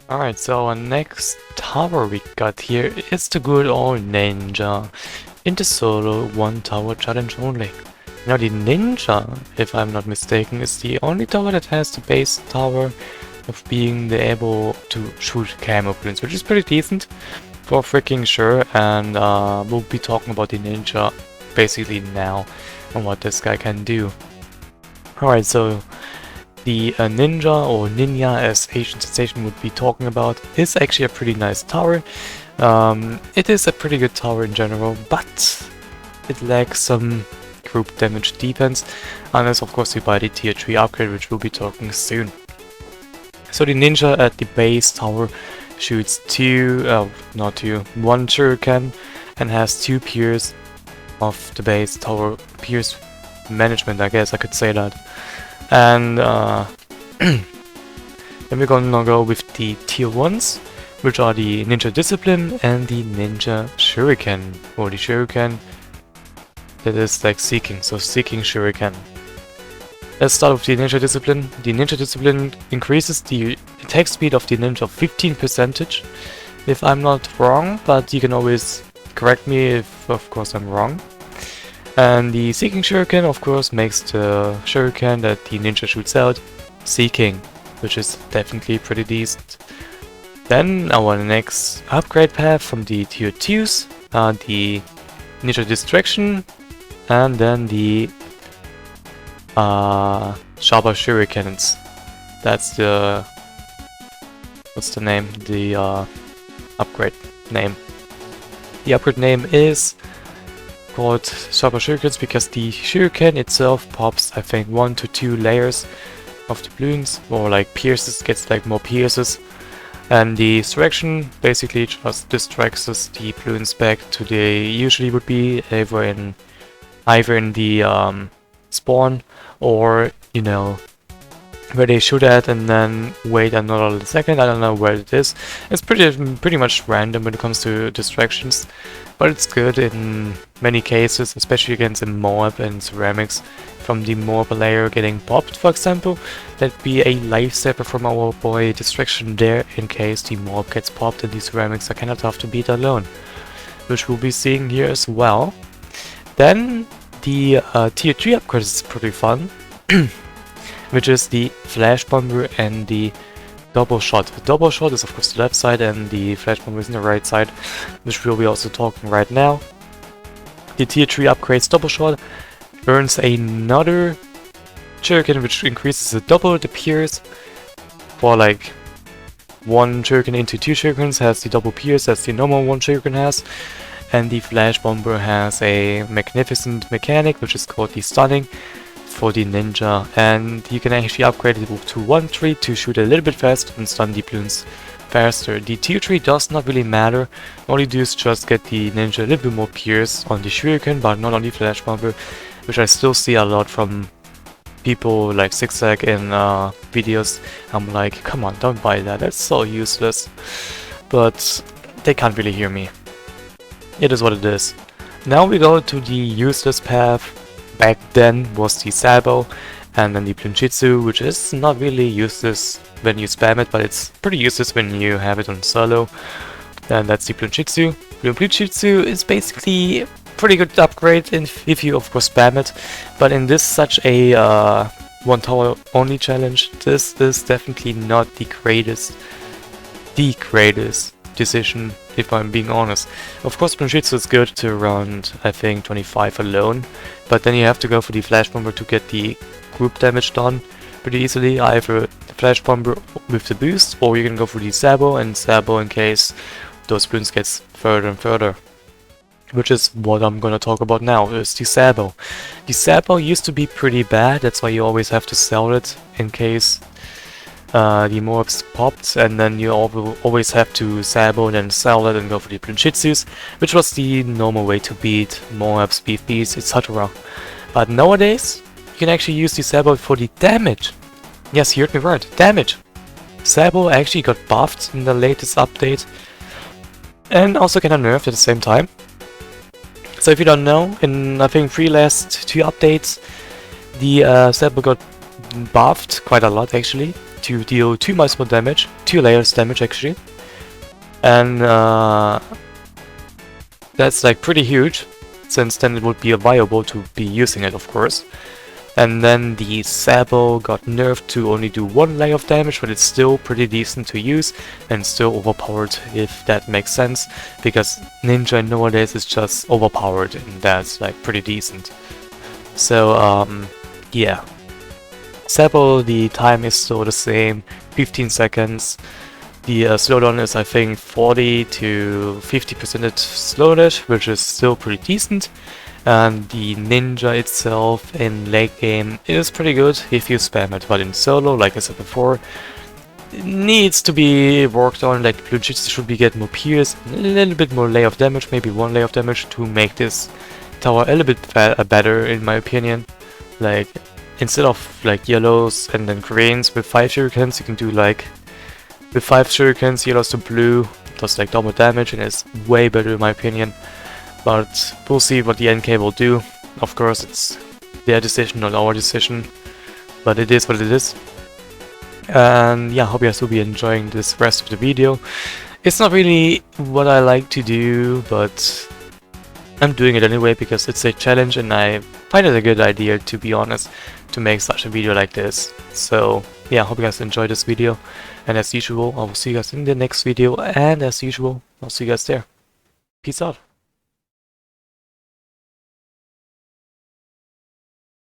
Alright, so our next tower we got here is the good old ninja in the solo 1 tower challenge only. Now the ninja, if I'm not mistaken, is the only tower that has the base tower of being able to shoot camo balloons, which is pretty decent for freaking sure, and we'll be talking about the ninja basically now and what this guy can do. Alright, so the ninja, or ninja as Asian Sensation would be talking about, is actually a pretty nice tower. It is a pretty good tower in general, but it lacks some group damage defense, unless of course you buy the tier 3 upgrade, which we'll be talking soon. So the ninja at the base tower shoots one shuriken and has 2 peers of the base tower, peers management, I guess I could say that. And then we're gonna go with the tier 1s, which are the ninja discipline and the ninja shuriken, or the shuriken that is like seeking, so seeking shuriken. Let's start with the ninja discipline. The ninja discipline increases the attack speed of the ninja 15%, if I'm not wrong, but you can always correct me if of course I'm wrong. And the Seeking Shuriken, of course, makes the Shuriken that the ninja shoots out Seeking, which is definitely pretty decent. Then our next upgrade path from the tier 2s are the Ninja Distraction, and then the Sharper Shurikens. That's the... what's the name? The upgrade name. The upgrade name is called Sharper Shurikens because the shuriken itself pops, I think, 1 to 2 layers of the balloons, or like pierces, gets like more pierces, and the distraction basically just distracts the balloons back to they usually would be either in the spawn, or you know, where they shoot at and then wait another second. I don't know where it is. It's pretty much random when it comes to distractions, but it's good in many cases, especially against the Moab and ceramics. From the Moab layer getting popped, for example, that'd be a lifesaver from our boy distraction there in case the Moab gets popped and the ceramics are kinda tough to beat alone, which we'll be seeing here as well. Then the tier 3 upgrade is pretty fun. Which is the Flash Bomber and the Double Shot. The Double Shot is of course the left side and the Flash Bomber is on the right side, which we'll be also talking right now. The tier 3 upgrades Double Shot earns another shuriken which increases the double the pierce. For like 1 shuriken into 2 shurikens has the double pierce as the normal 1 shuriken has. And the Flash Bomber has a magnificent mechanic which is called the Stunning for the ninja, and you can actually upgrade it to 1-3 to shoot a little bit faster and stun the balloons faster. The tier 3 does not really matter, all you do is just get the ninja a little bit more pierce on the shuriken, but not on the Flash Bomber, which I still see a lot from people like Zigzag in videos. I'm like, come on, don't buy that, that's so useless. But they can't really hear me. It is what it is. Now we go to the useless path. Back then was the Sabo, and then the Plunjitsu, which is not really useless when you spam it, but it's pretty useless when you have it on solo. And that's the Plunjitsu. The Plunjitsu is basically a pretty good upgrade if you of course spam it, but in this such a 1 tower only challenge, this is definitely not the greatest decision, if I'm being honest. Of course Plunjitsu is good to around, I think, 25 alone, but then you have to go for the Flash Bomber to get the group damage done pretty easily, either the Flash Bomber with the boost, or you can go for the Sabo, and Sabo in case those balloons gets further and further. Which is what I'm gonna talk about now, is the Sabo. The Sabo used to be pretty bad, that's why you always have to sell it in case the Moabs popped, and then you always have to Sabo, then sell it and go for the Plunjitsus, which was the normal way to beat Moabs, BFBs, etc. But nowadays, you can actually use the Sabo for the damage. Yes, you heard me right, damage. Sabo actually got buffed in the latest update, and also kinda nerfed at the same time. So if you don't know, in I think 3 last 2 updates, the Sabo got buffed quite a lot actually, to deal 2 miles more damage, 2 layers damage actually. And that's like pretty huge, since then it would be viable to be using it, of course. And then the Sabo got nerfed to only do 1 layer of damage, but it's still pretty decent to use and still overpowered, if that makes sense, because Ninja nowadays is just overpowered and that's like pretty decent. So yeah. Sabo, the time is still the same, 15 seconds. The slowdown is, I think, 40 to 50% slowed, which is still pretty decent. And the Ninja itself in late game is pretty good if you spam it, but in solo, like I said before, it needs to be worked on. Like Blue Jitsu should be getting more pierce, a little bit more layer of damage, maybe 1 layer of damage to make this tower a little bit better, in my opinion. Like, instead of like yellows and then greens with 5 shurikens, you can do like with 5 shurikens, yellows to blue, does like double damage and it's way better in my opinion. But we'll see what the NK will do. Of course, it's their decision, not our decision. But it is what it is. And yeah, hope you guys will be enjoying this rest of the video. It's not really what I like to do, but I'm doing it anyway because it's a challenge and I find it a good idea, to be honest, to make such a video like this. So yeah, hope you guys enjoyed this video. And as usual, I will see you guys in the next video. And as usual, I'll see you guys there. Peace out.